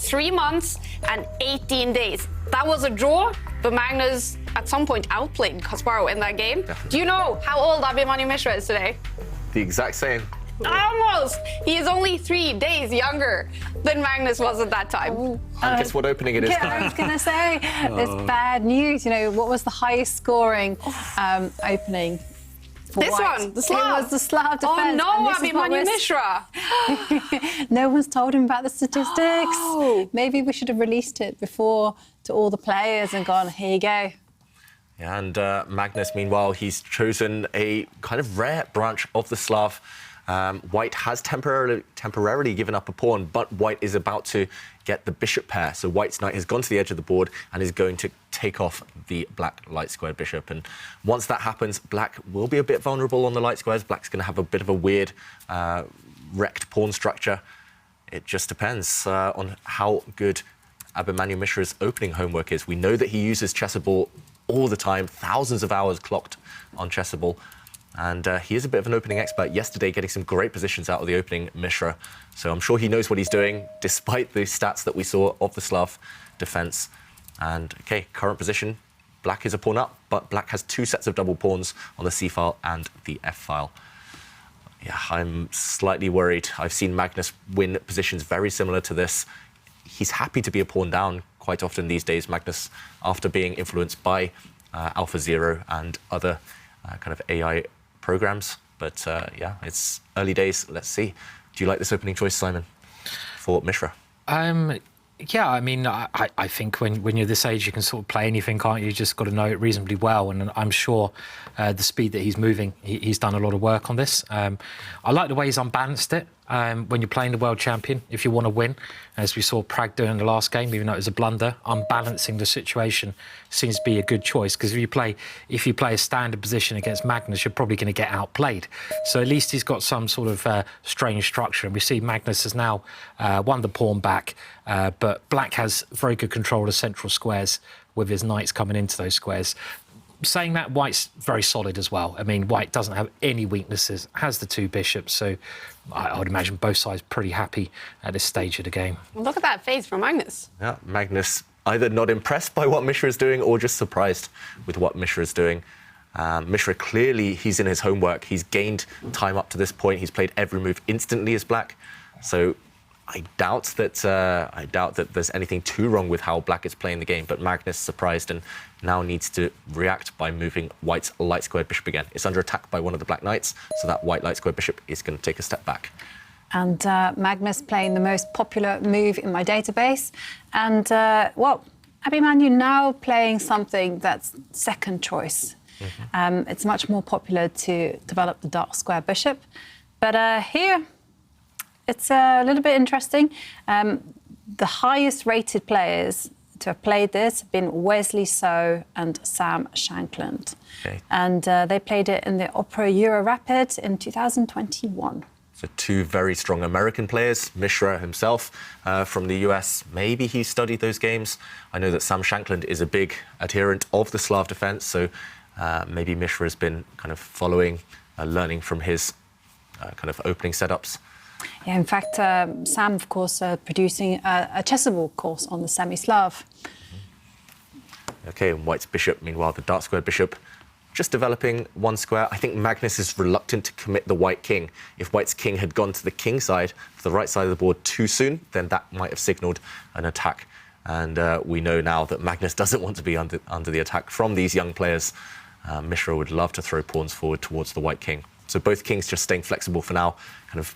3 months and 18 days. That was a draw, but Magnus at some point outplayed Kasparov in that game. Definitely. Do you know how old Abhimanyu Mishra is today? The exact same. Almost! He is only 3 days younger than Magnus was at that time. And guess what opening it is? Yeah, I was going to say, it's bad news. You know, what was the highest scoring opening? This one, the Slav. It was the Slav defense. Oh no, and this is what Abhimanyu Mishra. No one's told him about the statistics. Oh. Maybe we should have released it before to all the players and gone, here you go. Yeah, and Magnus, meanwhile, he's chosen a kind of rare branch of the Slav. White has temporarily given up a pawn, but White is about to get the bishop pair. So White's knight has gone to the edge of the board and is going to take off the black light squared bishop. And once that happens, Black will be a bit vulnerable on the light squares. Black's going to have a bit of a weird wrecked pawn structure. It just depends on how good Abhimanyu Mishra's opening homework is. We know that he uses Chessable all the time, thousands of hours clocked on Chessable. And he is a bit of an opening expert. Yesterday, getting some great positions out of the opening Mishra. So I'm sure he knows what he's doing, despite the stats that we saw of the Slav defense. And, OK, current position, Black is a pawn up, but Black has 2 sets of double pawns on the C-file and the F-file. Yeah, I'm slightly worried. I've seen Magnus win positions very similar to this. He's happy to be a pawn down quite often these days, Magnus, after being influenced by AlphaZero and other kind of AI programs. But yeah, it's early days. Let's see. Do you like this opening choice, Simon, for Mishra? Yeah, I mean, I think when you're this age, you can sort of play anything, can't you? You just got to know it reasonably well. And I'm sure the speed that he's moving, he's done a lot of work on this. I like the way he's unbalanced it. When you're playing the world champion, if you want to win, as we saw Prag do in the last game, even though it was a blunder, unbalancing the situation seems to be a good choice, because if you play a standard position against Magnus, you're probably going to get outplayed. So at least he's got some sort of strange structure. And we see Magnus has now won the pawn back, but Black has very good control of central squares with his knights coming into those squares. Saying that, White's very solid as well. I mean, White doesn't have any weaknesses, has the 2 bishops, so I would imagine both sides pretty happy at this stage of the game. Look at that face from Magnus. Yeah, Magnus either not impressed by what Mishra is doing or just surprised with what Mishra is doing. Mishra, clearly, he's in his homework. He's gained time up to this point. He's played every move instantly as Black. So I doubt that there's anything too wrong with how Black is playing the game, but Magnus surprised and now needs to react by moving White's light squared bishop again. It's under attack by one of the Black knights, so that White light squared bishop is going to take a step back. And Magnus playing the most popular move in my database. And, well, Abhimanyu now playing something that's second choice. Mm-hmm. It's much more popular to develop the dark square bishop. But here, it's a little bit interesting. The highest rated players to have played this have been Wesley So and Sam Shankland. Okay. And they played it in the Opera Euro Rapid in 2021. So 2 very strong American players. Mishra himself from the US, maybe he studied those games. I know that Sam Shankland is a big adherent of the Slav defense, so maybe Mishra has been kind of following, learning from his kind of opening setups. Yeah, in fact, Sam, of course, producing a Chessable course on the semi-Slav. OK, and White's bishop, meanwhile, the dark squared bishop, just developing 1 square. I think Magnus is reluctant to commit the White king. If White's king had gone to the king side, to the right side of the board too soon, then that might have signalled an attack. And we know now that Magnus doesn't want to be under the attack from these young players. Mishra would love to throw pawns forward towards the White king. So both kings just staying flexible for now, kind of.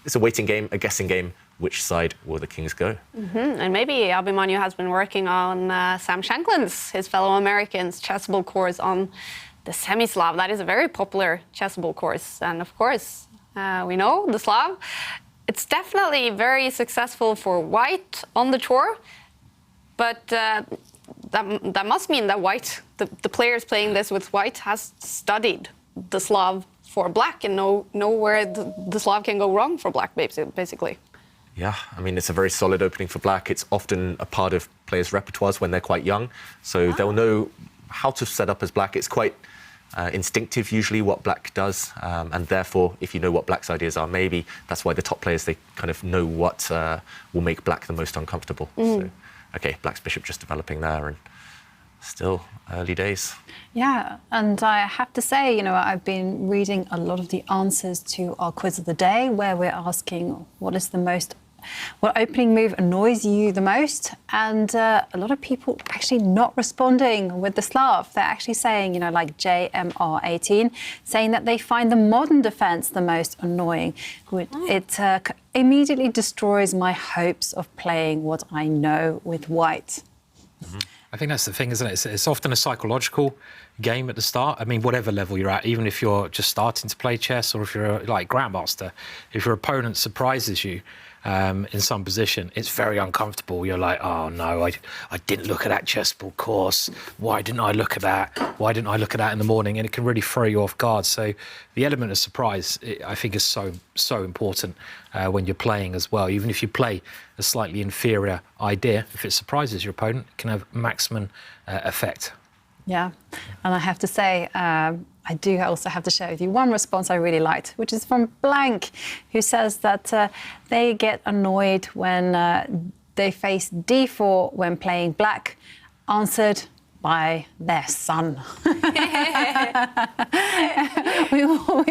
It's a waiting game, a guessing game. Which side will the kings go? Mm-hmm. And maybe Abhimanyu has been working on Sam Shankland's, his fellow Americans, Chessable course on the semi-Slav. That is a very popular Chessable course. And of course, we know the Slav. It's definitely very successful for White on the tour. But that must mean that White, the players playing this with White, has studied the Slav for Black and know where the Slav can go wrong for Black, basically. Yeah, I mean, it's a very solid opening for Black. It's often a part of players' repertoires when they're quite young, so they'll know how to set up as Black. It's quite instinctive usually what black does, and therefore, if you know what black's ideas are, maybe that's why the top players, they kind of know what will make black the most uncomfortable. So, okay, black's bishop just developing there, and still early days. Yeah, and I have to say, I've been reading a lot of the answers to our quiz of the day, where we're asking what opening move annoys you the most? And a lot of people actually not responding with the Slav. They're actually saying, like JMR18, saying that they find the modern defense the most annoying. It immediately destroys my hopes of playing what I know with white. I think that's the thing, isn't it? It's often a psychological game at the start. I mean, whatever level you're at, even if you're just starting to play chess or if you're like grandmaster, if your opponent surprises you in some position, it's very uncomfortable. You're like, oh no, I didn't look at that chessboard course. Why didn't I look at that? Why didn't I look at that in the morning? And it can really throw you off guard. So the element of surprise, I think, is so important when you're playing as well. Even if you play a slightly inferior idea, if it surprises your opponent, it can have maximum effect. Yeah, and I have to say, I do also have to share with you one response I really liked, which is from Blank, who says that they get annoyed when they face d4 when playing black, answered by their son. we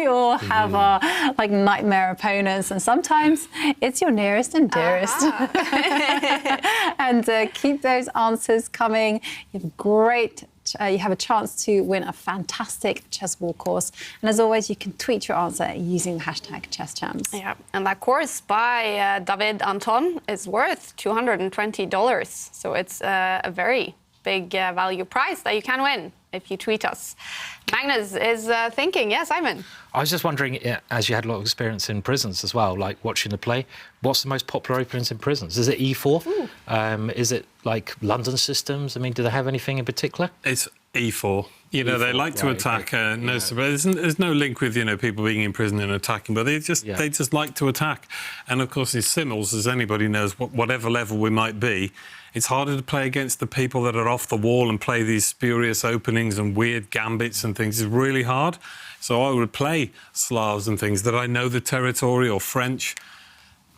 all have our nightmare opponents, and sometimes it's your nearest and dearest. And keep those answers coming. You have a chance to win a fantastic chessable course. And as always, you can tweet your answer using the hashtag ChessChamps. Yeah, and that course by David Anton is worth $220. So it's a very big value prize that you can win if you tweet us. Magnus is thinking, yeah, Simon? I was just wondering, as you had a lot of experience in prisons as well, like watching the play, what's the most popular openings in prisons? Is it E4? Is it like London systems? I mean, do they have anything in particular? It's E4. E4, they like to attack. Okay. There's no link with people being in prison and attacking, but they just like to attack. And of course, in Simmels, as anybody knows, whatever level we might be, it's harder to play against the people that are off the wall and play these spurious openings and weird gambits and things. It's really hard. So I would play Slavs and things that I know the territory, or French.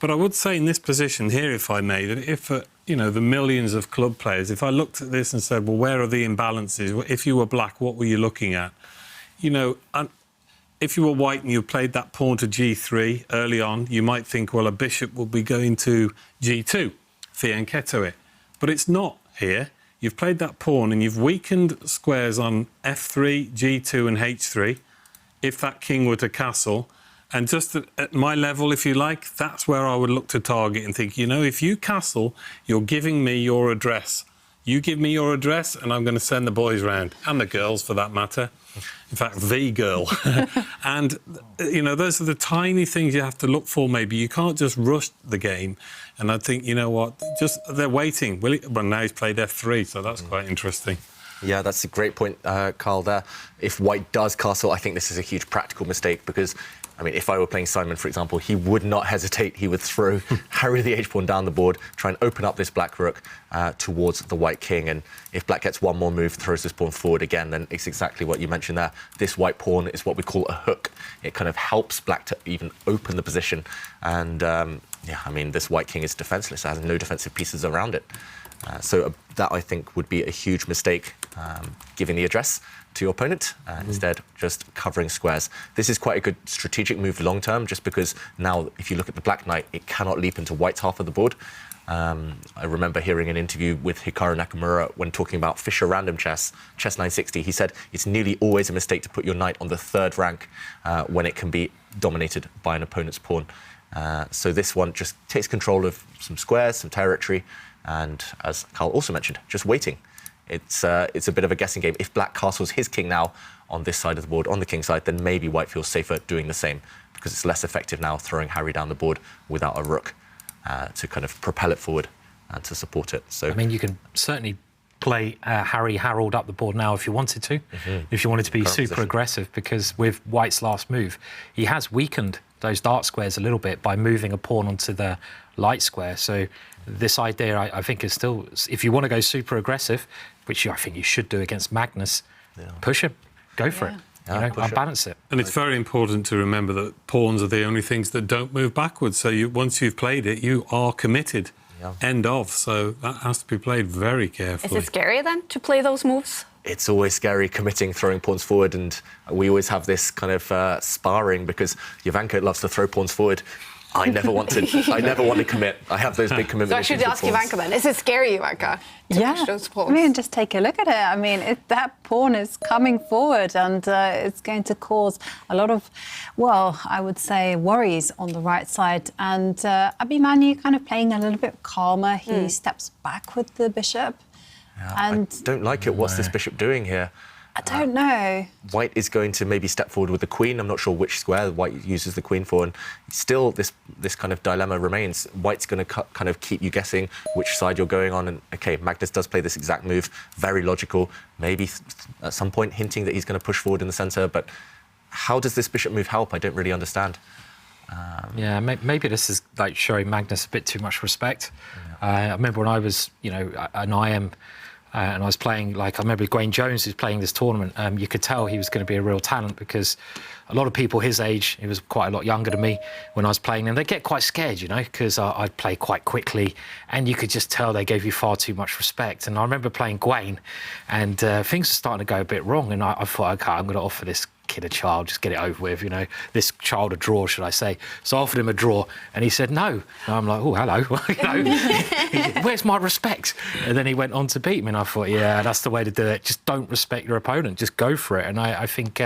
But I would say in this position here, if I may, that if the millions of club players, if I looked at this and said, well, where are the imbalances? If you were black, what were you looking at? If you were white and you played that pawn to G3 early on, you might think, well, a bishop will be going to G2, fianchetto it. But it's not here. You've played that pawn and you've weakened squares on F3, G2 and H3, if that king were to castle. And just at my level, if you like, that's where I would look to target and think, if you castle, you're giving me your address. You give me your address and I'm going to send the boys round, and the girls for that matter. In fact, the girl. And, those are the tiny things you have to look for, maybe. You can't just rush the game. And I think, they're waiting. Well, now he's played F3, so that's quite interesting. Yeah, that's a great point, Carl, there. If white does castle, I think this is a huge practical mistake because, if I were playing Simon, for example, he would not hesitate. He would throw Harry the H-pawn down the board, try and open up this black rook towards the white king. And if black gets one more move, throws this pawn forward again, then it's exactly what you mentioned there. This white pawn is what we call a hook. It kind of helps black to even open the position. And, this white king is defenseless. It has no defensive pieces around it. So that, I think, would be a huge mistake, giving the address to your opponent, instead just covering squares. This is quite a good strategic move long-term, just because now, if you look at the black knight, it cannot leap into white's half of the board. I remember hearing an interview with Hikaru Nakamura when talking about Fischer random chess 960. He said it's nearly always a mistake to put your knight on the third rank when it can be dominated by an opponent's pawn. So this one just takes control of some squares, some territory, and as Carl also mentioned, just waiting. It's a bit of a guessing game. If black castles his king now on this side of the board, on the king side, then maybe white feels safer doing the same, because it's less effective now throwing Harry down the board without a rook to kind of propel it forward and to support it. So you can certainly play Harry Harold up the board now if you wanted to, if you wanted to be super aggressive, because with white's last move, he has weakened those dark squares a little bit by moving a pawn onto the light square. So this idea, I think, is still, if you want to go super aggressive, which I think you should do against Magnus, push him, go for it. I'll balance it. And it's very important to remember that pawns are the only things that don't move backwards. So once you've played it, you are committed. Yeah. End of. So that has to be played very Is carefully. it scary then to play those moves? It's always scary committing, throwing pawns forward, and we always have this kind of sparring because Jovanka loves to throw pawns forward. I never want to commit. I have those big commitment So I should issues with ask pawns. Jovanka then. Is it scary, Jovanka, to push those pawns? I mean, just take a look at it. I mean, that pawn is coming forward and it's going to cause a lot of, well, I would say worries on the right side. And Abhimanyu kind of playing a little bit calmer. He steps back with the bishop. Yeah, And I don't like it. What's this bishop doing here? I don't know. White is going to maybe step forward with the queen. I'm not sure which square White uses the queen for, and still this kind of dilemma remains. White's going to kind of keep you guessing which side you're going on. And okay, Magnus does play this exact move, very logical. Maybe at some point hinting that he's going to push forward in the centre. But how does this bishop move help? I don't really understand. Yeah, maybe this is like showing Magnus a bit too much respect. I remember when I was, an IM. And I was playing, I remember Gwaine Jones, who's playing this tournament, you could tell he was going to be a real talent because a lot of people his age, he was quite a lot younger than me when I was playing, and they get quite scared, because I'd play quite quickly, and you could just tell they gave you far too much respect. And I remember playing Gwaine, and things were starting to go a bit wrong, and I thought, OK, I'm going to offer this kid a child, just get it over with, this child a draw, should I say. So I offered him a draw, and he said no. And I'm like, oh, hello, where's my respect? And then he went on to beat me, and I thought, yeah, that's the way to do it. Just don't respect your opponent, just go for it. And I think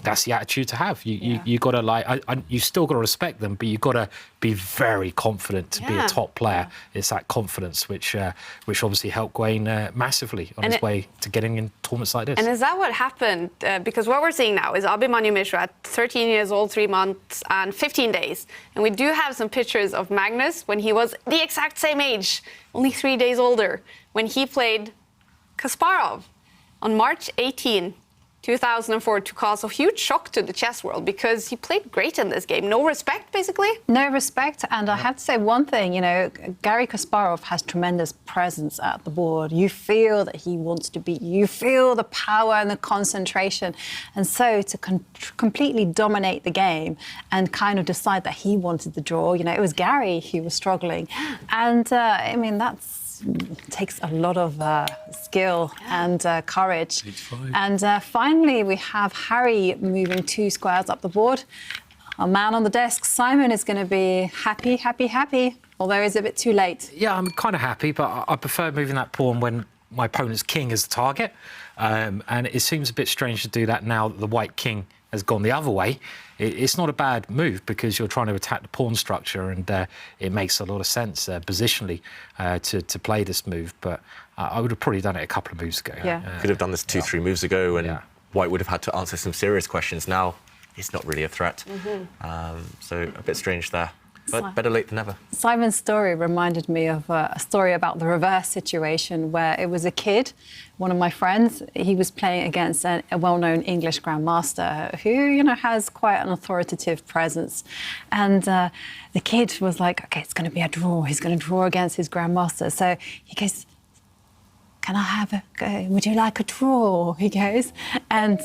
that's the attitude to have. You got to you still got to respect them, but you got to be very confident to be a top player. It's that confidence which obviously helped Gwaine massively on his way to getting in tournaments like this. And is that what happened? Because what we're seeing now is Abhimanyu Mishra at 13 years old, 3 months and 15 days. And we do have some pictures of Magnus when he was the exact same age, only 3 days older, when he played Kasparov on March 18, 2004, to cause a huge shock to the chess world because he played great in this game. No respect, basically. No respect. And I have to say one thing, Garry Kasparov has tremendous presence at the board. You feel that he wants to beat you. You feel the power and the concentration. And so to completely dominate the game and kind of decide that he wanted the draw, it was Garry who was struggling. And, takes a lot of skill and courage. And finally, we have Harry moving 2 squares up the board. Our man on the desk, Simon, is going to be happy, happy, happy, although it's a bit too late. Yeah, I'm kind of happy, but I prefer moving that pawn when my opponent's king is the target. And it seems a bit strange to do that now that the white king has gone the other way. It's not a bad move because you're trying to attack the pawn structure, and it makes a lot of sense positionally to play this move. But I would have probably done it a couple of moves ago. Yeah. Could have done this 2-3 moves ago, and White would have had to answer some serious questions. Now, it's not really a threat. So a bit strange there. But better late than never. Simon's story reminded me of a story about the reverse situation where it was a kid, one of my friends, he was playing against a well-known English grandmaster who, has quite an authoritative presence. And the kid was like, OK, it's going to be a draw. He's going to draw against his grandmaster. So he goes, can I have would you like a draw? He goes. And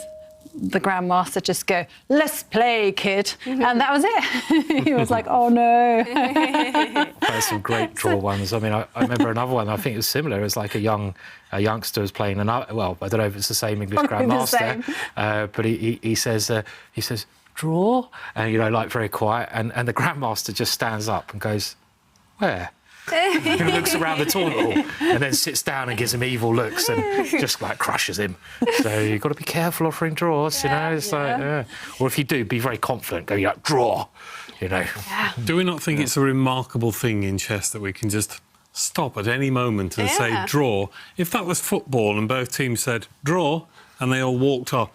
the grandmaster just go, let's play, kid. And that was it. He was like, oh, no. There's some great draw ones. I mean, I remember another one, I think it was similar. It was like a youngster was playing another, well, I don't know if it's the same English grandmaster, but he says, draw, and, very quiet. And the grandmaster just stands up and goes, where? He looks around the tournament hall and then sits down and gives him evil looks and just crushes him. So you've got to be careful offering draws, It's or if you do, be very confident. Go, draw, Do we not think it's a remarkable thing in chess that we can just stop at any moment and say draw? If that was football and both teams said draw and they all walked off,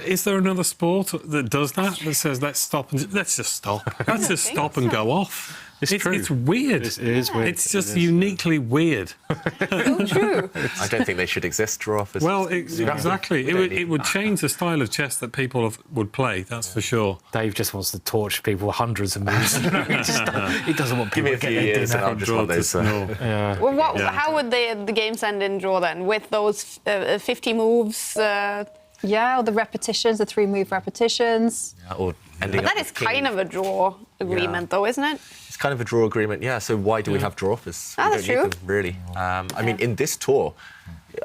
is there another sport that does that? That says let's stop and let's just stop. Let's just stop and go off. It's true. It's weird. It is weird. It's just uniquely weird. So true. I don't think they should exist, draw-offs. Well, exactly. It would change the style of chess that people would play, that's for sure. Dave just wants to torture people with hundreds of moves. He doesn't want Give people me a to few get their years and dinner. I'll just want those. Well, how would the games end in draw then? With those 50 moves? Yeah, or the repetitions, the 3-move repetitions. Yeah, or ending But up that is with king. kind of a draw agreement, though, isn't it? It's kind of a draw agreement, yeah. So why do we have draw offers? Ah, We that's don't need true. them, really. I mean, in this tour,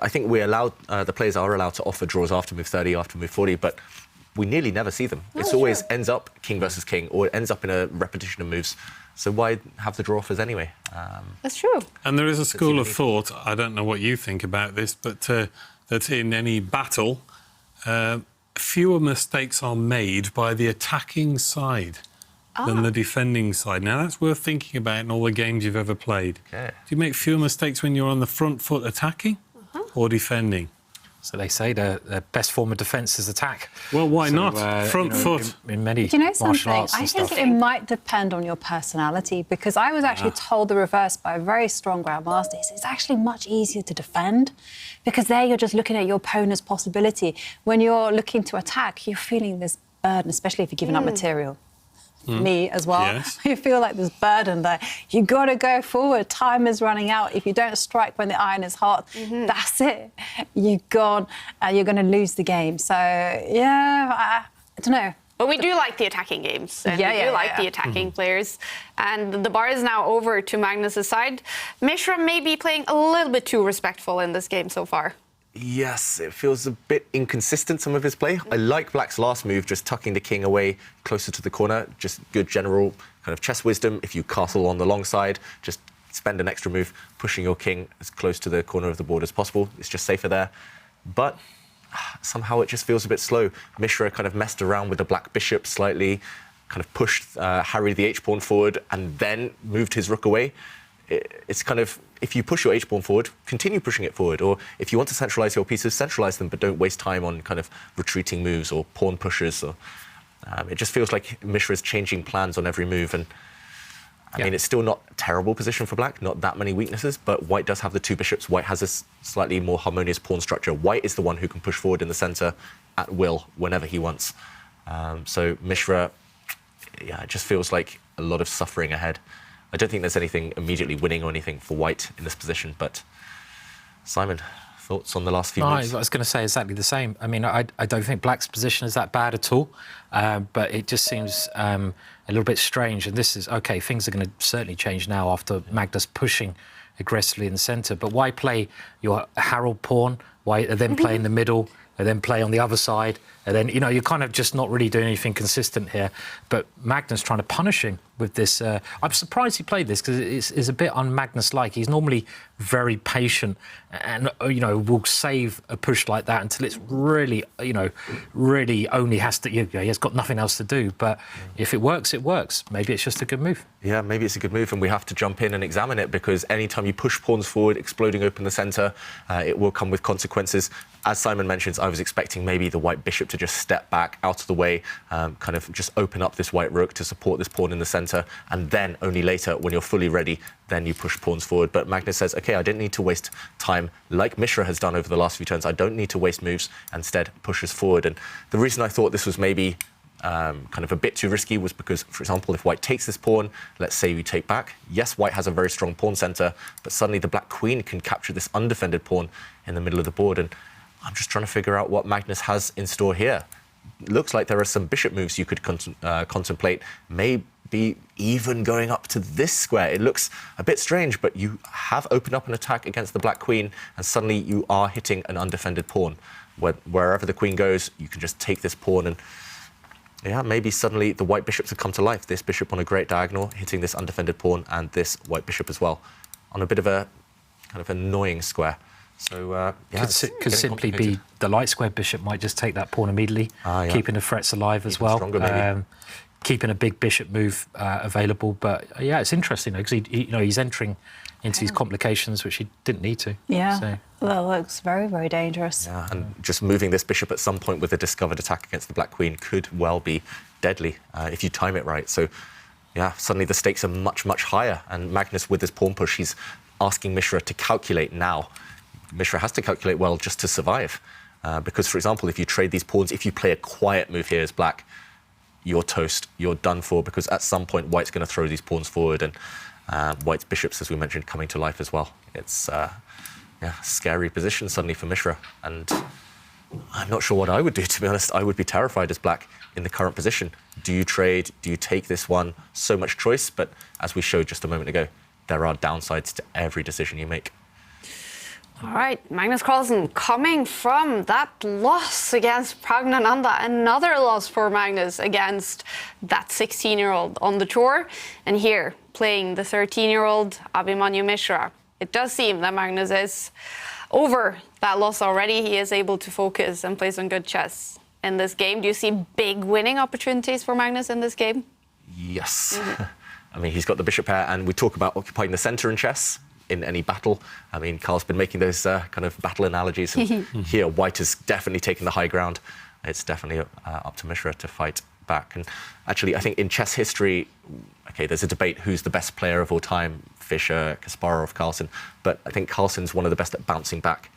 I think we allowed the players are allowed to offer draws after move 30, after move 40, but we nearly never see them. It's that's always true. ends up king versus king, or it ends up in a repetition of moves. So why have the draw offers anyway? That's true. And there is a school of unique. thought, I don't know what you think about this, but that in any battle, fewer mistakes are made by the attacking side than the defending side. Now, that's worth thinking about in all the games you've ever played. Okay. Do you make fewer mistakes when you're on the front foot attacking or defending? So they say the best form of defence is attack. Well, why So, not? Front foot. In many Do you know martial something? arts I and think stuff. it might depend on your personality, because I was actually told the reverse by a very strong grandmaster. He says it's actually much easier to defend, because there you're just looking at your opponent's possibility. When you're looking to attack, you're feeling this burden, especially if you're giving up material. Me as well. Yes. You feel like this burden that you got to go forward. Time is running out. If you don't strike when the iron is hot, that's it. You're gone, and you're going to lose the game. So yeah, I don't know. But we do like the attacking games, and Yeah, we yeah, do like yeah. the attacking players. And the bar is now over to Magnus' side. Mishra may be playing a little bit too respectful in this game so far. Yes, it feels a bit inconsistent, some of his play. I like Black's last move, just tucking the king away closer to the corner. Just good general kind of chess wisdom. If you castle on the long side, just spend an extra move, pushing your king as close to the corner of the board as possible. It's just safer there. But somehow it just feels a bit slow. Mishra kind of messed around with the black bishop slightly, kind of pushed, harried the h-pawn forward, and then moved his rook away. It's kind of, if you push your h-pawn forward, continue pushing it forward. Or if you want to centralize your pieces, centralize them, but don't waste time on kind of retreating moves or pawn pushes. Or, it just feels like Mishra's changing plans on every move. And I mean, it's still not a terrible position for Black, not that many weaknesses, but White does have the 2 bishops. White has a slightly more harmonious pawn structure. White is the one who can push forward in the center at will whenever he wants. So Mishra, yeah, it just feels like a lot of suffering ahead. I don't think there's anything immediately winning or anything for White in this position, but Simon, thoughts on the last few No, moves? I was going to say exactly the same. I mean, I don't think Black's position is that bad at all, but it just seems a little bit strange. And this is, OK, things are going to certainly change now after Magnus pushing aggressively in the centre. But why play your Harold pawn? Why then play in the middle? And then play on the other side, and then, you know, you're kind of just not really doing anything consistent here. But Magnus trying to punish him with this. I'm surprised he played this, because it's a bit un-Magnus-like. He's normally very patient and, you know, will save a push like that until it's really, you know, really only has to, you know, he has got nothing else to do. But if it works, it works. Maybe it's just a good move. Yeah, maybe it's a good move, and we have to jump in and examine it, because anytime you push pawns forward, exploding open the centre, it will come with consequences. As Simon mentions, I was expecting maybe the white bishop to just step back out of the way, kind of just open up this white rook to support this pawn in the centre, and then only later, when you're fully ready, then you push pawns forward. But Magnus says, OK, I didn't need to waste time like Mishra has done over the last few turns. I don't need to waste moves, instead pushes forward. And the reason I thought this was maybe kind of a bit too risky was because, for example, if White takes this pawn, let's say we take back. Yes, White has a very strong pawn centre, but suddenly the black queen can capture this undefended pawn in the middle of the board. And I'm just trying to figure out what Magnus has in store here. Looks like there are some bishop moves you could contemplate, maybe even going up to this square. It looks a bit strange, but you have opened up an attack against the black queen, and suddenly you are hitting an undefended pawn. Wherever the queen goes, you can just take this pawn, and yeah, maybe suddenly the white bishops have come to life. This bishop on a great diagonal, hitting this undefended pawn, and this white bishop as well, on a bit of a kind of annoying square. So, yeah, Could simply be the light square bishop might just take that pawn immediately, yeah. keeping the threats alive as Even well. stronger, maybe. Keeping a big bishop move available. But yeah, it's interesting because you know, he's entering into these complications which he didn't need to. Yeah, So. that looks very, very dangerous. Yeah, and just moving this bishop at some point with a discovered attack against the black queen could well be deadly if you time it right. So, yeah, suddenly the stakes are much, much higher. And Magnus, with his pawn push, he's asking Mishra to calculate now. Mishra has to calculate well just to survive. Because, for example, if you trade these pawns, if you play a quiet move here as black, you're toast, you're done for, because at some point White's going to throw these pawns forward, and White's bishops, as we mentioned, coming to life as well. It's yeah, scary position suddenly for Mishra. And I'm not sure what I would do, to be honest. I would be terrified as black in the current position. Do you trade? Do you take this one? So much choice, but as we showed just a moment ago, there are downsides to every decision you make. All right, Magnus Carlsen coming from that loss against Pragnananda, another loss for Magnus against that 16-year-old on the tour, and here playing the 13-year-old Abhimanyu Mishra. It does seem that Magnus is over that loss already. He is able to focus and play some good chess in this game. Do you see big winning opportunities for Magnus in this game? Yes. I mean, he's got the bishop pair, and we talk about occupying the center in chess in any battle. I mean, Carl's been making those kind of battle analogies, and here white has definitely taken the high ground. It's definitely up to Mishra to fight back. And actually, I think in chess history, okay, there's a debate who's the best player of all time, Fischer, Kasparov, Carlsen, but I think Carlsen's one of the best at bouncing back.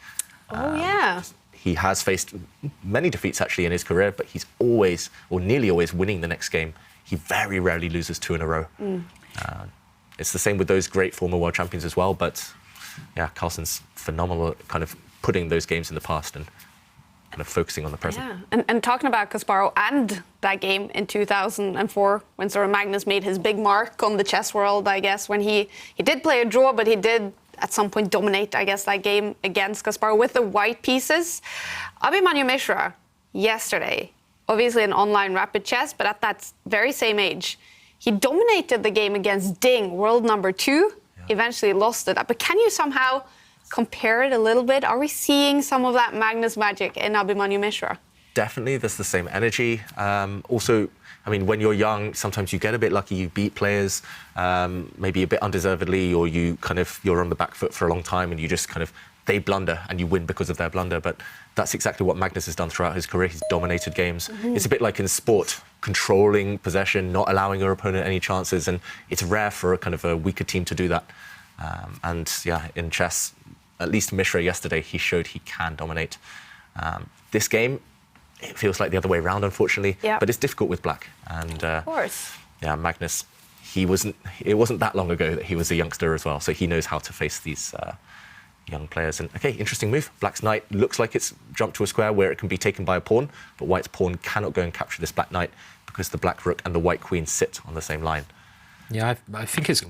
Oh, yeah. He has faced many defeats actually in his career, but he's always, or nearly always, winning the next game. He very rarely loses 2 in a row. It's the same with those great former world champions as well, but yeah, Carlsen's phenomenal at kind of putting those games in the past and kind of focusing on the present. Yeah, and talking about Kasparov and that game in 2004, when sort of Magnus made his big mark on the chess world, I guess, when he did play a draw, but he did at some point dominate, I guess, that game against Kasparov with the white pieces. Abhimanyu Mishra, yesterday, obviously an online rapid chess, but at that very same age, he dominated the game against Ding, world number 2, eventually lost it. But can you somehow compare it a little bit? Are we seeing some of that Magnus magic in Abhimanyu Mishra? Definitely, there's the same energy. Also, I mean, when you're young, sometimes you get a bit lucky. You beat players, maybe a bit undeservedly, or you're on the back foot for a long time, and you just kind of, they blunder and you win because of their blunder. But that's exactly what Magnus has done throughout his career. He's dominated games. It's a bit like in sport, controlling possession, not allowing your opponent any chances, and it's rare for a kind of a weaker team to do that. And yeah, in chess, at least Mishra yesterday, he showed he can dominate. This game, it feels like the other way around, unfortunately, but it's difficult with black. And of course. Yeah, Magnus, it wasn't that long ago that he was a youngster as well, so he knows how to face these young players. And okay, interesting move. Black's knight looks like it's jumped to a square where it can be taken by a pawn, but white's pawn cannot go and capture this black knight because the black rook and the white queen sit on the same line. Yeah, I think it's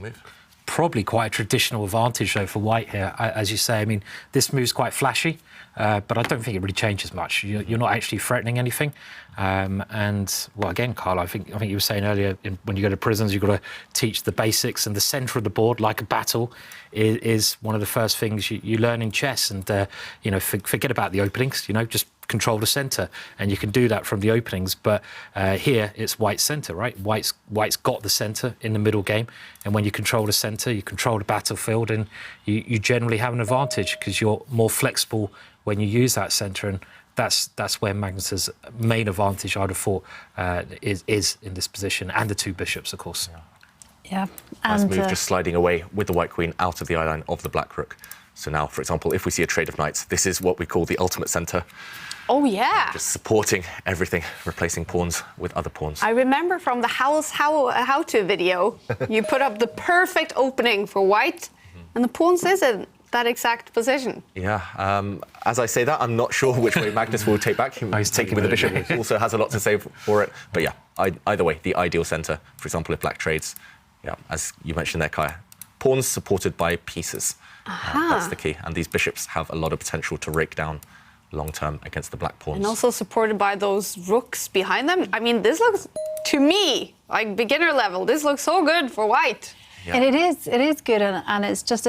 probably quite a traditional advantage, though, for white here. As you say, I mean, this move's quite flashy, but I don't think it really changes much. You're not actually threatening anything. And, well, again, Carl, I think you were saying earlier, when you go to prisons, you've got to teach the basics, and the centre of the board, like a battle, is one of the first things you learn in chess. And, forget about the openings, just control the centre, and you can do that from the openings. But here it's white's centre, right? White's got the centre in the middle game, and when you control the centre, you control the battlefield, and you generally have an advantage because you're more flexible when you use that centre. And that's where Magnus's main advantage, I'd have thought, is in this position, and the 2 bishops, of course. Yeah. Nice move, just sliding away with the white queen out of the eye line of the black rook. So now, for example, if we see a trade of knights, this is what we call the ultimate centre. Oh, yeah. Just supporting everything, replacing pawns with other pawns. I remember from the how-to video, you put up the perfect opening for white, and the pawns isn't that exact position. Yeah, as I say that, I'm not sure which way Magnus will take back. He's taking with the bishop. He also has a lot to say for it. But yeah, either way, the ideal centre, for example, if black trades, yeah, as you mentioned there, Kaya, pawns supported by pieces. That's the key. And these bishops have a lot of potential to rake down long-term against the black pawns. And also supported by those rooks behind them. I mean, this looks, to me, like beginner level, this looks so good for white. Yeah. And it is good, and it's just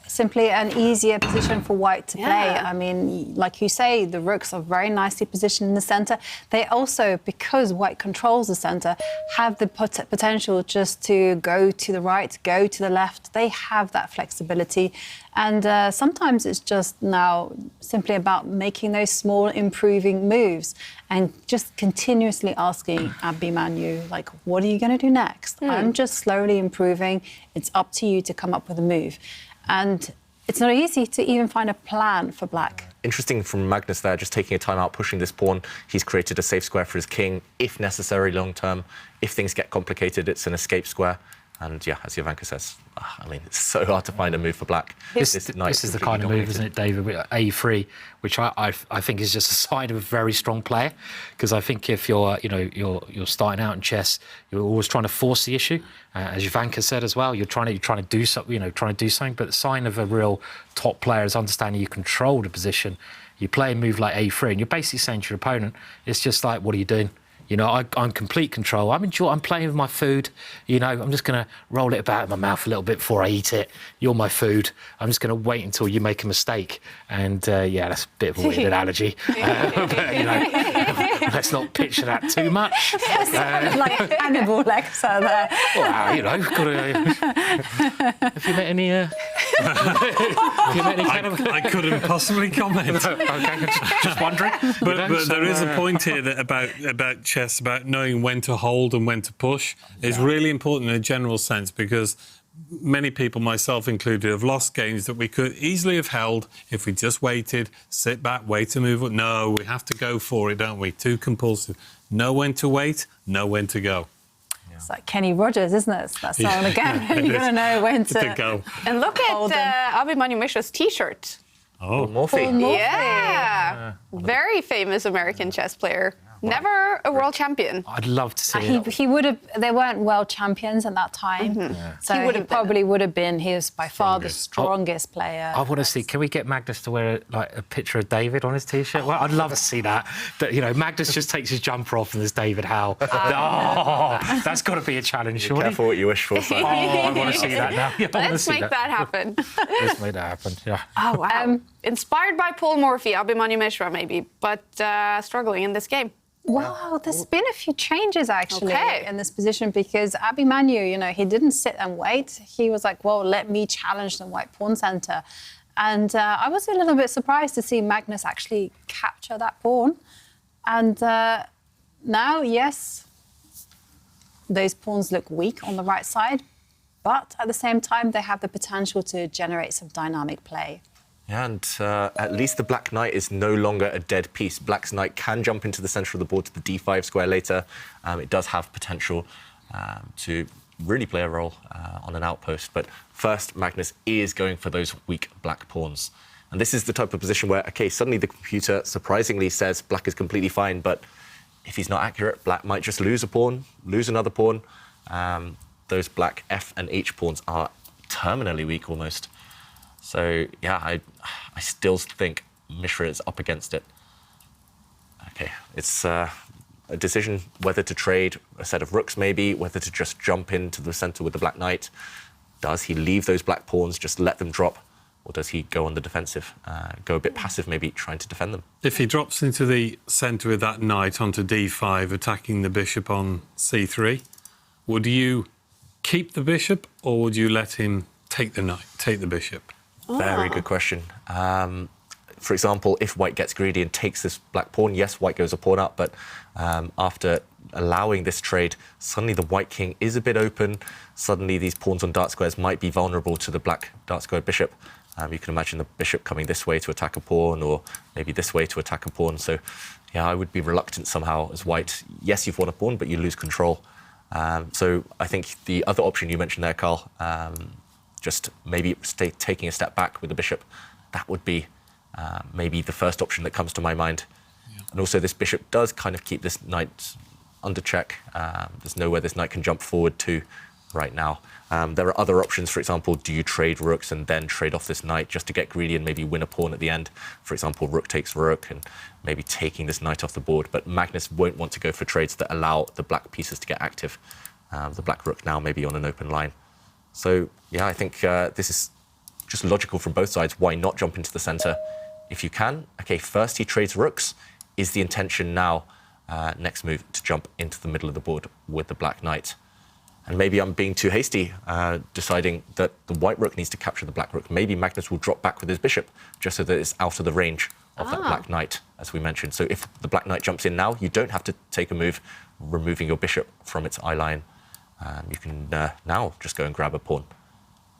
simply an easier position for white to play. I mean, like you say, the rooks are very nicely positioned in the centre. They also, because white controls the centre, have the potential just to go to the right, go to the left. They have that flexibility. And sometimes it's just now simply about making those small improving moves and just continuously asking Abhimanyu, like, what are you going to do next? I'm just slowly improving. It's up to you to come up with a move. And it's not easy to even find a plan for black. Interesting from Magnus there, just taking a time out, pushing this pawn. He's created a safe square for his king, if necessary, long term. If things get complicated, it's an escape square. And yeah, as Jovanka says, I mean, it's so hard to find a move for black. This is the kind of move, isn't it, David? With A3, which I think is just a sign of a very strong player. Because I think if you're starting out in chess, you're always trying to force the issue. As Jovanka said as well, you're trying to do something, But the sign of a real top player is understanding you control the position. You play a move like A3, and you're basically saying to your opponent, it's just like, what are you doing? I'm complete control. I'm playing with my food. I'm just going to roll it about in my mouth a little bit before I eat it. You're my food. I'm just going to wait until you make a mistake. And that's a bit of a weird analogy. Let's not picture that too much. Like Hannibal Lecter there. Well, got to. Have you met any? I couldn't possibly comment. Okay, just wondering. But there is a point here that about chess, about knowing when to hold and when to push, is really important in a general sense, because many people, myself included, have lost games that we could easily have held if we just waited, sit back, wait to move. No, we have to go for it, don't we? Too compulsive. Know when to wait, know when to go. It's like Kenny Rogers, isn't it? It's that song again. You've got to know when to go. And look at Abhimanyu Mishra's T-shirt. Oh, Morphy. Yeah. Very famous American chess player. Never a world champion. I'd love to see it. He would have. They weren't world champions at that time, so he probably would have been. He was by far the strongest player. I want to see. Can we get Magnus to wear a picture of David on his T-shirt? Well, I'd love to see that. But Magnus just takes his jumper off and there's David Howe. That's got to be a challenge. Be careful what you wish for. I want to see that now. Yeah, Let's make that happen. Let's make that happen. Yeah. Oh wow. Inspired by Paul Morphy, Abhimanyu Mishra maybe, but struggling in this game. Well, there's been a few changes actually in this position, because Abhimanyu, he didn't sit and wait. He was like, well, let me challenge the white pawn center. And I was a little bit surprised to see Magnus actually capture that pawn. And now, yes, those pawns look weak on the right side, but at the same time, they have the potential to generate some dynamic play. Yeah, and at least the black knight is no longer a dead piece. Black's knight can jump into the centre of the board to the d5 square later. It does have potential to really play a role on an outpost. But first, Magnus is going for those weak black pawns. And this is the type of position where, OK, suddenly the computer surprisingly says black is completely fine, but if he's not accurate, black might just lose a pawn, lose another pawn. Those black F and H pawns are terminally weak almost. So, yeah, I still think Mishra is up against it. OK, it's a decision whether to trade a set of rooks maybe, whether to just jump into the centre with the black knight. Does he leave those black pawns, just let them drop? Or does he go on the defensive, go a bit passive, maybe trying to defend them? If he drops into the centre with that knight onto d5, attacking the bishop on c3, would you keep the bishop or would you let him take the knight, take the bishop? Very good question. For example, if white gets greedy and takes this black pawn, yes, white goes a pawn up, but after allowing this trade, suddenly the white king is a bit open. Suddenly these pawns on dark squares might be vulnerable to the black dark square bishop. You can imagine the bishop coming this way to attack a pawn, or maybe this way to attack a pawn. So, yeah, I would be reluctant somehow as white. Yes, you've won a pawn, but you lose control. So I think the other option you mentioned there, Carl, just maybe taking a step back with the bishop, that would be maybe the first option that comes to my mind. Yeah. And also this bishop does kind of keep this knight under check. There's nowhere this knight can jump forward to right now. There are other options. For example, do you trade rooks and then trade off this knight just to get greedy and maybe win a pawn at the end? For example, rook takes rook and maybe taking this knight off the board. But Magnus won't want to go for trades that allow the black pieces to get active. The black rook now maybe on an open line. So, yeah, I think this is just logical from both sides. Why not jump into the centre if you can? OK, first he trades rooks. Is the intention now, next move, to jump into the middle of the board with the black knight? And maybe I'm being too hasty, deciding that the white rook needs to capture the black rook. Maybe Magnus will drop back with his bishop, just so that it's out of the range of that black knight, as we mentioned. So if the black knight jumps in now, you don't have to take a move, removing your bishop from its eye line. You can now just go and grab a pawn.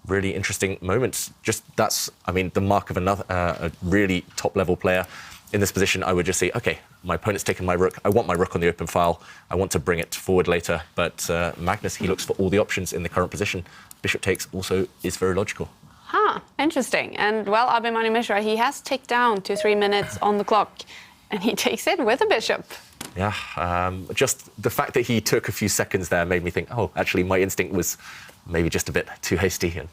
Really interesting moments. Just that's, I mean, the mark of another a really top-level player. in this position, I would just say, OK, my opponent's taken my rook. I want my rook on the open file. I want to bring it forward later. But Magnus, he looks for all the options in the current position. Bishop takes also is very logical. Huh, interesting. And, well, Abhimanyu Mishra, he has ticked down to 3 minutes on the clock, and he takes it with a bishop. Yeah, just the fact that he took a few seconds there made me think, oh, actually, my instinct was maybe just a bit too hasty. And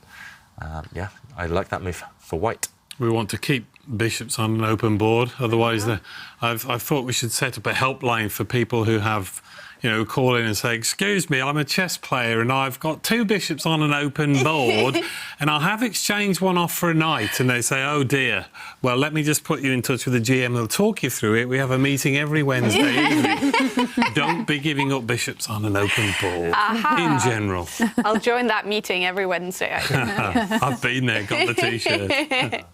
yeah, I like that move for white. We want to keep bishops on an open board. Otherwise, I thought we should set up a helpline for people who have, you know, call in and say, excuse me, I'm a chess player and I've got 2 bishops on an open board and I have exchanged one off for a knight. And they say, oh dear, well, let me just put you in touch with the GM. They'll talk you through it. We have a meeting every Wednesday evening. Don't be giving up bishops on an open board in general. I'll join that meeting every Wednesday, I think. I've been there, got the T-shirt.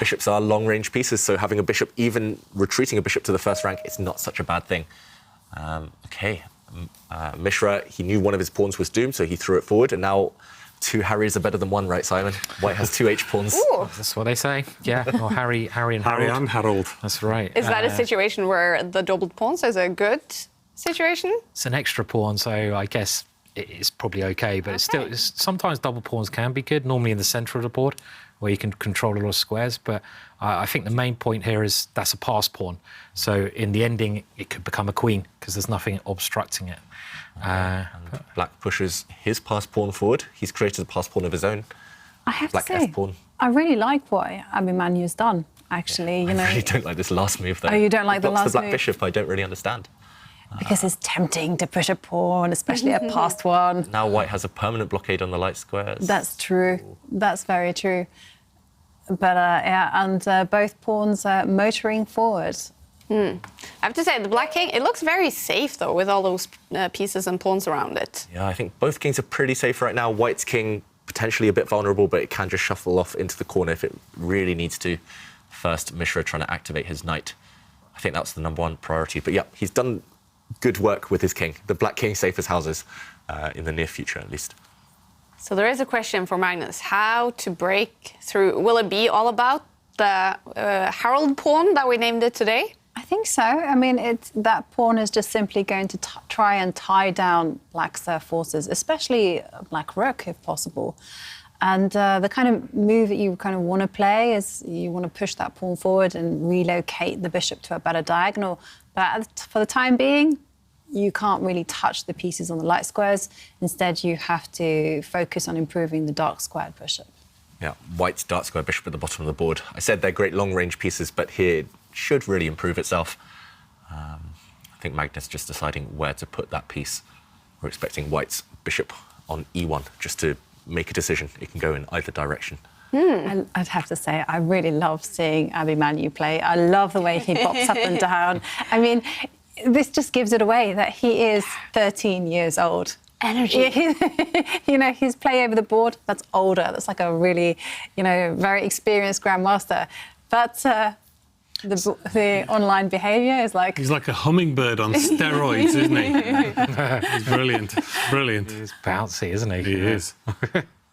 Bishops are long-range pieces, so having a bishop, even retreating a bishop to the first rank, is not such a bad thing. OK, Mishra, he knew one of his pawns was doomed, so he threw it forward, and now 2 Harrys are better than 1, right, Simon? White has 2 H-pawns. That's what they say. Yeah, or Harry and Harold. Harry and Harold. That's right. Is that a situation where the doubled pawns is a good situation? It's an extra pawn, so I guess it's probably OK, but sometimes double pawns can be good, normally in the centre of the board, where you can control a lot of squares. But I think the main point here is that's a pass pawn. So in the ending, it could become a queen because there's nothing obstructing it. And Black pushes his pass pawn forward. He's created a pass pawn of his own. I have Black to say, F-pawn. I really like what Abhimanyu's done, actually. You know, I really don't like this last move, though. Oh, you don't like the last the black move? bishop, I don't really understand. because it's tempting to push a pawn, especially a passed one. Now white has a permanent blockade on the light squares. That's true. That's very true. But yeah, and both pawns motoring forward. I have to say, the black king, it looks very safe, though, with all those pieces and pawns around it. Yeah, I think both kings are pretty safe right now. White's king, potentially a bit vulnerable, but it can just shuffle off into the corner if it really needs to. First, Mishra trying to activate his knight. I think that's the #1 priority. But yeah, he's done good work with his king. The black king safe as houses in the near future, at least. So there is a question for Magnus. How to break through? Will it be all about the Harold pawn that we named it today? I think so. I mean, that pawn is just simply going to try and tie down black's forces, especially black rook, if possible. And the kind of move that you kind of want to play is you want to push that pawn forward and relocate the bishop to a better diagonal. But for the time being, you can't really touch the pieces on the light squares. Instead, you have to focus on improving the dark squared bishop. Yeah, white's dark square bishop at the bottom of the board. I said they're great long-range pieces, but here it should really improve itself. I think Magnus just deciding where to put that piece. We're expecting white's bishop on e1 just to make a decision. It can go in either direction. And I'd have to say, I really love seeing Abhimanyu play. I love the way he bops up and down. I mean, this just gives it away that he is 13 years old. Energy. You know, his play over the board, that's older. That's like a really, you know, very experienced grandmaster. But the online behaviour is like... He's like a hummingbird on steroids, isn't he? He's brilliant, brilliant. He's bouncy, isn't he? He is.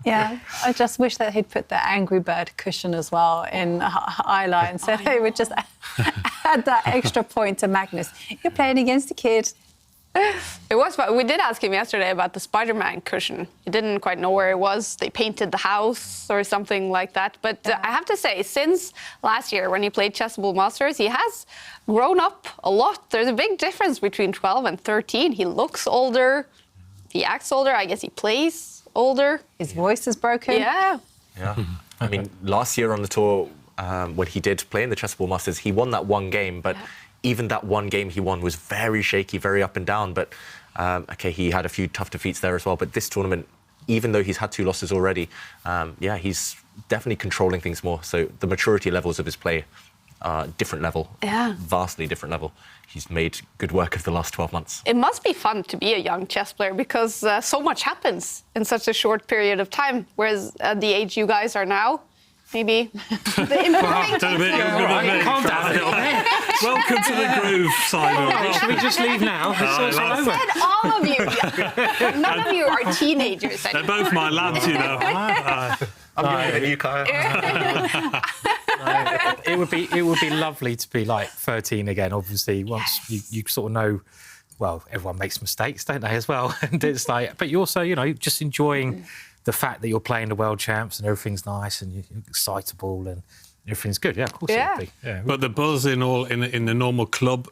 Yeah, I just wish that he'd put the Angry Bird cushion as well in eyeline, so they would just add that extra point to Magnus. You're playing against a kid. It was fun. We did ask him yesterday about the Spider-Man cushion. He didn't quite know where it was. They painted the house or something like that. But I have to say, since last year when he played Chessable Masters, he has grown up a lot. There's a big difference between 12 and 13. He looks older. He acts older. I guess he plays older. His voice is broken. Yeah. Yeah. I mean, last year on the tour, when he did play in the Chessable Masters, he won that one game, but even that one game he won was very shaky, very up and down. But, OK, he had a few tough defeats there as well. But this tournament, even though he's had 2 losses already, yeah, he's definitely controlling things more. So the maturity levels of his play are different level, vastly different level. He's made good work of the last 12 months. It must be fun to be a young chess player because so much happens in such a short period of time. Whereas at the age you guys are now, maybe the improving Calm down a little bit. Welcome to the groove, Simon. Should we just leave now? It's all over. said all of you. None of you are teenagers They're anymore. both my lads, you know. I'm giving it a new Kaya. it would be lovely to be like 13 again. Obviously, once you sort of know. Well, everyone makes mistakes, don't they, as well? And it's like, but you also, just enjoying the fact that you're playing the world champs and everything's nice and you're excitable and everything's good. Yeah, of course it would be. Yeah, but the buzz in the normal club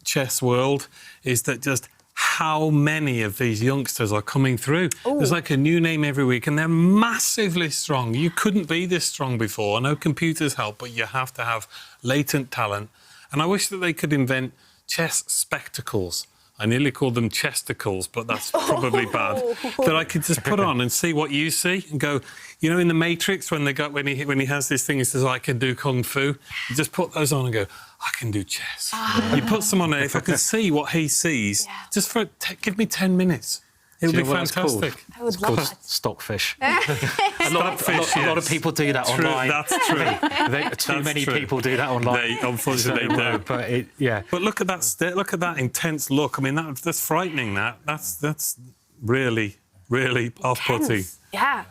chess world is that just how many of these youngsters are coming through. Ooh. There's like a new name every week and they're massively strong. You couldn't be this strong before. I know computers help, but you have to have latent talent. And I wish that they could invent chess spectacles. I nearly called them chesticles, but that's probably bad. That I could just put on and see what you see and go, in the Matrix when he has this thing, he says, I can do Kung Fu. You just put those on and go, I can do chess. You put some on there, if I could see what he sees, just give me 10 minutes. It would be fantastic. I would love that. Stockfish. A lot of people do that online. That's true. Too many people do that online. Unfortunately, they do. But But look at that intense look. I mean, that's frightening. That's really, really off-putting. Yeah.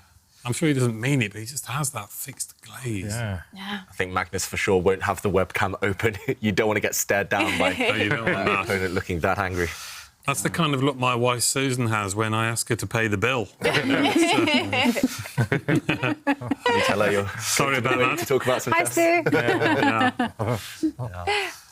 I'm sure he doesn't mean it, but he just has that fixed glaze. Yeah. I think Magnus for sure won't have the webcam open. You don't want to get stared down by an opponent looking that angry. That's the kind of look my wife Susan has when I ask her to pay the bill. Can you tell her you're sorry about that to talk about some Hi, chess? Sue.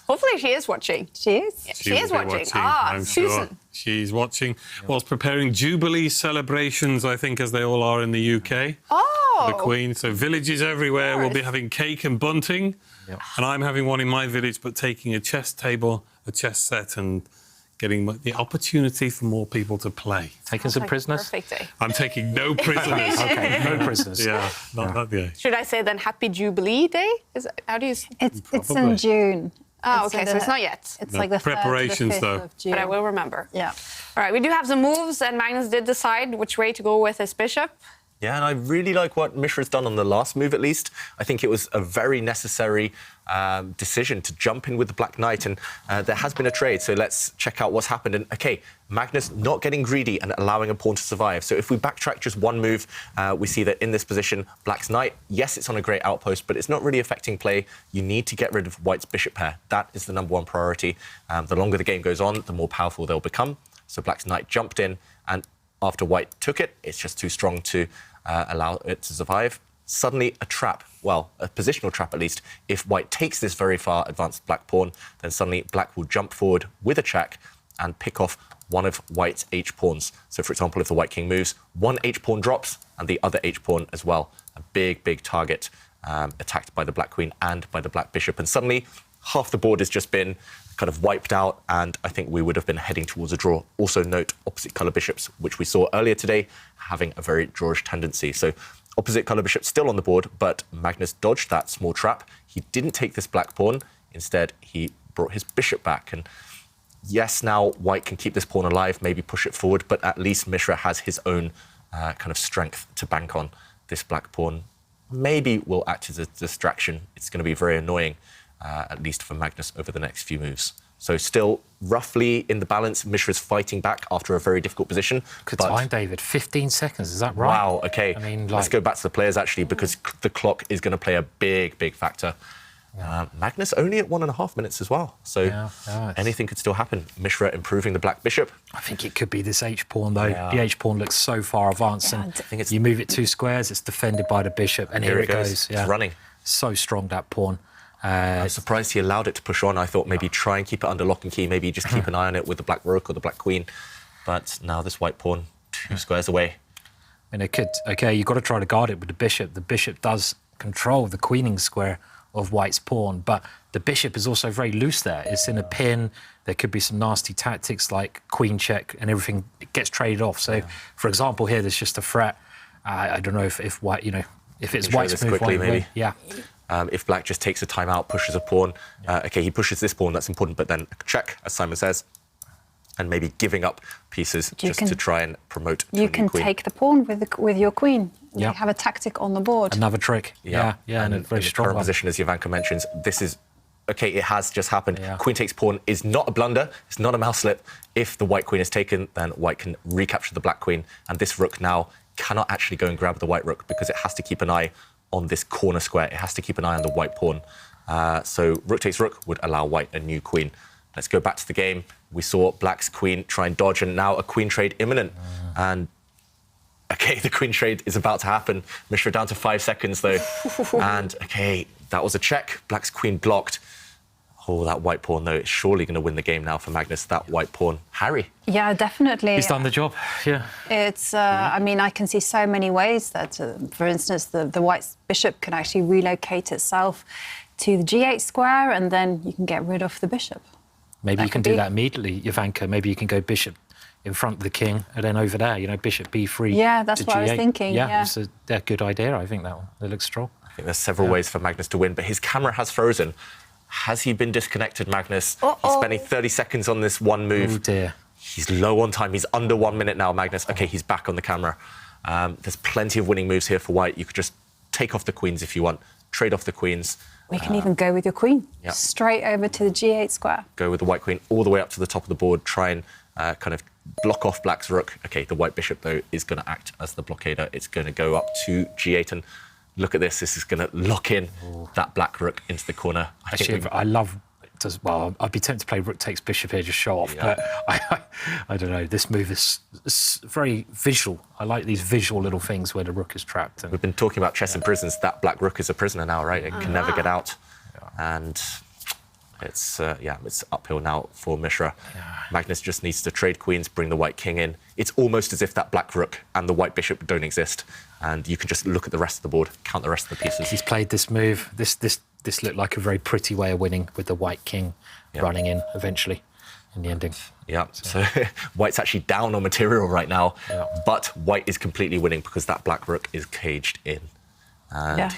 Hopefully she is watching. She is. She is watching. I'm Susan. sure. She's watching whilst preparing Jubilee celebrations, I think, as they all are in the UK. Oh. The Queen. So villages everywhere will be having cake and bunting. Yep. And I'm having one in my village, but taking a chess table, a chess set, and getting the opportunity for more people to play. Taking some prisoners? Perfect day. I'm taking no prisoners. Okay, no prisoners. Yeah, not that day. Should I say then Happy Jubilee Day? How do you say? It's in June. Oh, okay, so it's not yet. It's No, like the preparations, 3rd to the 5th though. of June. But I will remember. Yeah. All right, we do have some moves, and Magnus did decide which way to go with his bishop. Yeah, and I really like what Mishra's done on the last move, at least. I think it was a very necessary decision to jump in with the Black Knight, and there has been a trade, so let's check out what's happened. And, OK, Magnus not getting greedy and allowing a pawn to survive. So if we backtrack just one move, we see that in this position, Black's Knight, yes, it's on a great outpost, but it's not really affecting play. You need to get rid of White's bishop pair. That is the #1 priority. The longer the game goes on, the more powerful they'll become. So Black's Knight jumped in, and after White took it, it's just too strong to allow it to survive. Suddenly a trap, well, a positional trap at least. If White takes this very far advanced Black pawn, then suddenly Black will jump forward with a check and pick off one of White's H-pawns. So, for example, if the White king moves, one H-pawn drops and the other H-pawn as well. A big, big target attacked by the Black queen and by the Black bishop. And suddenly half the board has just been kind of wiped out, and I think we would have been heading towards a draw. Also note opposite colour bishops, which we saw earlier today, having a very drawish tendency. So opposite colour bishop still on the board, but Magnus dodged that small trap. He didn't take this Black pawn. Instead, he brought his bishop back. And yes, now White can keep this pawn alive, maybe push it forward, but at least Mishra has his own kind of strength to bank on. This Black pawn maybe will act as a distraction. It's going to be very annoying, at least for Magnus over the next few moves. So still roughly in the balance. Mishra's fighting back after a very difficult position. Good time, David. 15 seconds, is that right? Wow, OK. I mean, let's go back to the players, actually, because the clock is going to play a big, big factor. Yeah. Magnus only at 1.5 minutes as well. So anything could still happen. Mishra improving the Black bishop. I think it could be this H-pawn, though. Yeah. The H-pawn looks so far advanced, and I think it's, you move it 2 squares, it's defended by the bishop, and here it goes. Yeah. It's running. So strong, that pawn. I'm surprised he allowed it to push on. I thought maybe try and keep it under lock and key, maybe just keep an eye on it with the Black rook or the Black queen. But now this White pawn 2 squares away. And it could, OK, you've got to try to guard it with the bishop. The bishop does control the queening square of White's pawn, but the bishop is also very loose there. It's in a pin. There could be some nasty tactics like queen check, and everything gets traded off. So, for example, here there's just a threat. I don't know if White, if it's White's move, quickly, maybe. Yeah. If Black just takes a time out, pushes a pawn, OK, he pushes this pawn, that's important, but then check, as Simon says, and maybe giving up pieces to try and promote. You can take the pawn with your queen. You Yep. have a tactic on the board. Another trick. Yeah, and a very strong current one. position, as Ivanka mentions, this is, OK, it has just happened. Yeah. Queen takes pawn is not a blunder, it's not a mouse slip. If the White queen is taken, then White can recapture the Black queen, and this rook now cannot actually go and grab the White rook because it has to keep an eye on this corner square. It has to keep an eye on the white pawn. So rook takes rook would allow white a new queen. Let's go back to the game. We saw black's queen try and dodge, and now a queen trade imminent. And okay, the queen trade is about to happen. Mishra down to 5 seconds, though. And okay, that was a check. Black's queen blocked. Oh, that white pawn, though, is surely going to win the game now for Magnus. That white pawn. Harry. Yeah, definitely. He's done the job, yeah. It's, I mean, I can see so many ways that, for instance, the white bishop can actually relocate itself to the g8 square, and then you can get rid of the bishop. Maybe you can do that immediately, Ivanka. Maybe you can go bishop in front of the king, and then over there, you know, bishop b3. Yeah, that's to what G8. I was thinking. Yeah, it's a good idea, I think, that one. It looks strong. I think there's several ways for Magnus to win, but his camera has frozen. Has he been disconnected, Magnus? He's spending 30 seconds on this one move. Oh, dear. He's low on time. He's under 1 minute now, Magnus. OK, he's back on the camera. There's plenty of winning moves here for white. You could just take off the queens if you want, trade off the queens. We can even go with your queen, Yep. straight over to the g8 square. Go with the white queen all the way up to the top of the board, try and kind of block off black's rook. OK, the white bishop, though, is going to act as the blockader. It's going to go up to g8, and look at this. This is going to lock in that black rook into the corner. Actually, I love... Well, I'd be tempted to play rook takes bishop here, just show off. Yeah. But I don't know. This move is very visual. I like these visual little things where the rook is trapped. And we've been talking about chess and prisons. That black rook is a prisoner now, right? It can never get out. And it's uphill now for Mishra. Magnus just needs to trade queens, bring the white king in. It's almost as if that black rook and the white bishop don't exist. And you can just look at the rest of the board, count the rest of the pieces. He's played this move. This looked like a very pretty way of winning, with the white king running in eventually in the ending. Yeah, so white's actually down on material right now, but white is completely winning because that black rook is caged in. And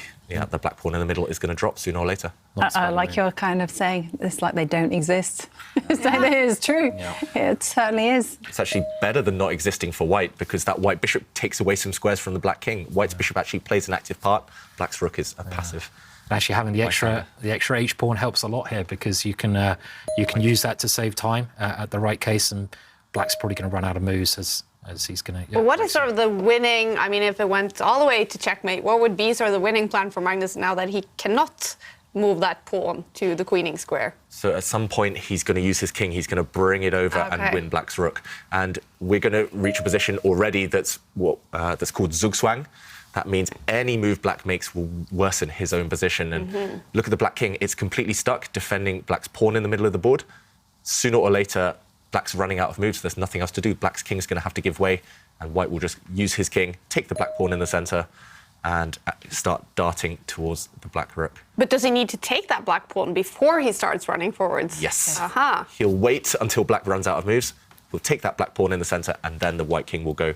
the black pawn in the middle is going to drop sooner or later. I like you're kind of saying it's like they don't exist. It's like it is true. Yeah. It certainly is. It's actually better than not existing for white, because that white bishop takes away some squares from the black king. White's bishop actually plays an active part. Black's rook is a passive. Actually, having the extra H pawn helps a lot here, because you can use that to save time at the right case, and black's probably going to run out of moves as he's going to. But what is sort of the winning? I mean, if it went all the way to checkmate, what would be sort of the winning plan for Magnus now that he cannot move that pawn to the queening square? So at some point he's going to use his king. He's going to bring it over and win black's rook, and we're going to reach a position already that's called Zugzwang. That means any move black makes will worsen his own position. And look at the black king. It's completely stuck, defending black's pawn in the middle of the board. Sooner or later, black's running out of moves. There's nothing else to do. Black's king's going to have to give way, and white will just use his king, take the black pawn in the centre, and start darting towards the black rook. But does he need to take that black pawn before he starts running forwards? Yes. Aha. He'll wait until black runs out of moves. He'll take that black pawn in the centre, and then the white king will go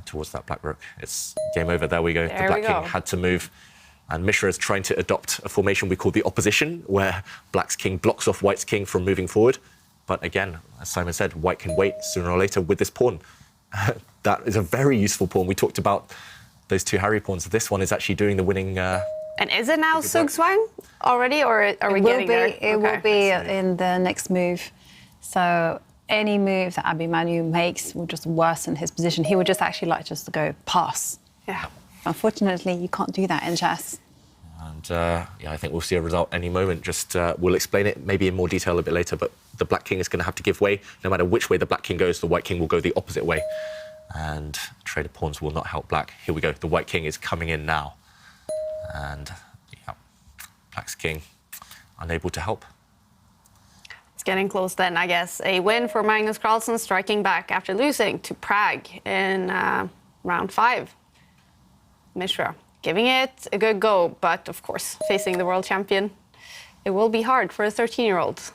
towards that black rook. It's game over. There we go. The black king had to move. And Mishra is trying to adopt a formation we call the opposition, where black's king blocks off white's king from moving forward. But again, as Simon said, white can wait sooner or later with this pawn. That is a very useful pawn. We talked about those two Harry pawns. This one is actually doing the winning... and is it now Zugzwang already, or are we getting there? It will be in the next move. So any move that Abhimanyu makes will just worsen his position. He would just actually like just to go pass. Yeah. Unfortunately, you can't do that in chess. And I think we'll see a result any moment. Just we'll explain it maybe in more detail a bit later, but the black king is going to have to give way. No matter which way the black king goes, the white king will go the opposite way. And trade of pawns will not help black. Here we go. The white king is coming in now. And black's king unable to help. It's getting close then, I guess. A win for Magnus Carlsen, striking back after losing to Prague in round 5. Mishra giving it a good go, but of course, facing the world champion, it will be hard for a 13-year-old.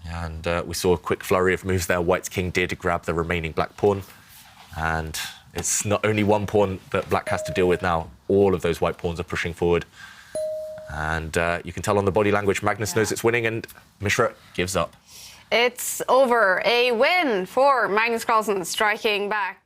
And we saw a quick flurry of moves there. White's king did grab the remaining black pawn. And it's not only one pawn that black has to deal with now. All of those white pawns are pushing forward. And you can tell on the body language, Magnus knows it's winning, and Mishra gives up. It's over. A win for Magnus Carlsen, striking back